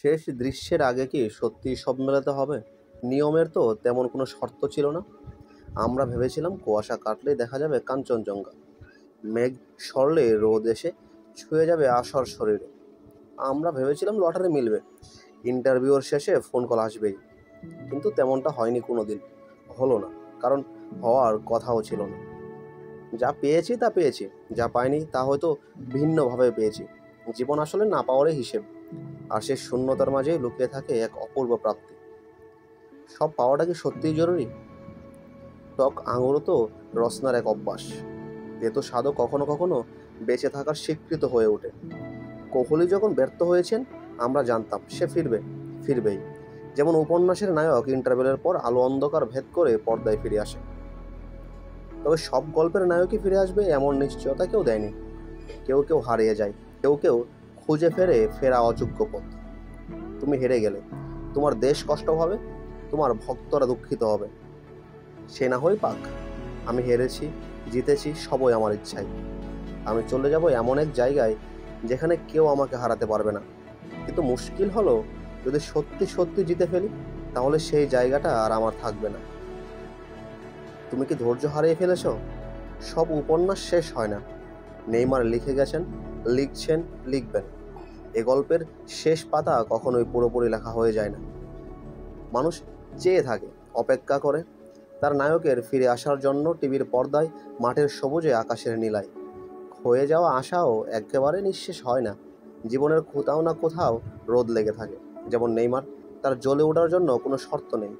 শেষ দৃশ্যের আগে কি সত্যিই সব মেলাতে হবে? নিয়মের তো তেমন কোনো শর্ত ছিল না। আমরা ভেবেছিলাম কুয়াশা কাটলেই দেখা যাবে কাঞ্চনজঙ্ঘা, মেঘ সরলে রোদ এসে ছুঁয়ে যাবে আশার শরীরে। আমরা ভেবেছিলাম লটারি মিলবে, ইন্টারভিউর শেষে ফোন কল আসবেই। কিন্তু তেমনটা হয়নি কোনো দিন, হলো না, কারণ হওয়ার কথাও ছিল না। যা পেয়েছি তা পেয়েছি, যা পাইনি তা হয়তো ভিন্নভাবে পেয়েছি। জীবন আসলে না পাওয়ারই হিসেব, আর সে শূন্যতার মাঝেই লুকিয়ে থাকে এক অপূর্ব প্রাপ্তি। সব পাওয়াটা কি সত্যিই জরুরি? টক আঙুরও তো রসনার এক অভ্যাস। তেতো স্বাদও কখনো কখনো বেঁচে থাকার স্বীকৃত হয়ে ওঠে। কোহলি যখন ব্যর্থ হয়েছেন, আমরা জানতাম সে ফিরবেই। যেমন উপন্যাসের নায়ক ইন্টারভেলের পর আলো অন্ধকার ভেদ করে পর্দায় ফিরে আসে। তবে সব গল্পের নায়কই ফিরে আসবে এমন নিশ্চয়তা কেউ দেয়নি। কেউ কেউ হারিয়ে যায়, কেউ কেউ খুঁজে ফেরা অযোগ্য পথ। তুমি হেরে গেলে তোমার দেশ কষ্ট হবে, তোমার ভক্তরা দুঃখিত হবে। সে না হয় পাক, আমি হেরেছি, জিতেছি, সবই আমার ইচ্ছাই। আমি চলে যাব এমন এক জায়গায় যেখানে কেউ আমাকে হারাতে পারবে না। কিন্তু মুশকিল হলো, যদি সত্যি সত্যি জিতে ফেলি, তাহলে সেই জায়গাটা আর আমার থাকবে না। তুমি কি ধৈর্য হারিয়ে ফেলেছ? সব উপন্যাস শেষ হয় না। নেইমার লিখে গেছেন, লিখছেন, লিখবেন। এ গল্পের শেষ পাতা কখনোই পুরোপুরি লেখা হয়ে যায় না। মানুষ চেয়ে থাকে, অপেক্ষা করে তার নায়কের ফিরে আসার জন্য। টিভির পর্দায়, মাঠের সবুজে, আকাশের নীলায়। হয়ে যাওয়া আশাও একেবারে নিঃশেষ হয় না। জীবনের কোথাও না কোথাও রোদ লেগে থাকে। যেমন নেইমার, তার জ্বলে ওঠার জন্য কোনো শর্ত নেই।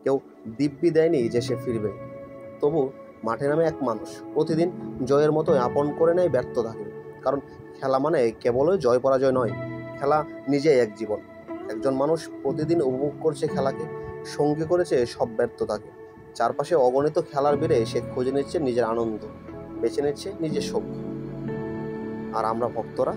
কেউ দিব্যি দেয়নি যে সে ফিরবে। তবু মাঠে নামে এক মানুষ প্রতিদিন জয়ের মতোই আপন করে নেয় ব্যর্থতাকে। কারণ খেলা মানে কেবলই জয় পরাজয় নয়, খেলা নিজেই এক জীবন। একজন মানুষ প্রতিদিন উপভোগ করছে খেলাকে, সঙ্গী করেছে সব ব্যর্থতাকে। চারপাশে অগণিত খেলার ভিড়ে সে খুঁজে নিচ্ছে নিজের আনন্দ, বেছে নিচ্ছে নিজের শোক। আর আমরা ভক্তরা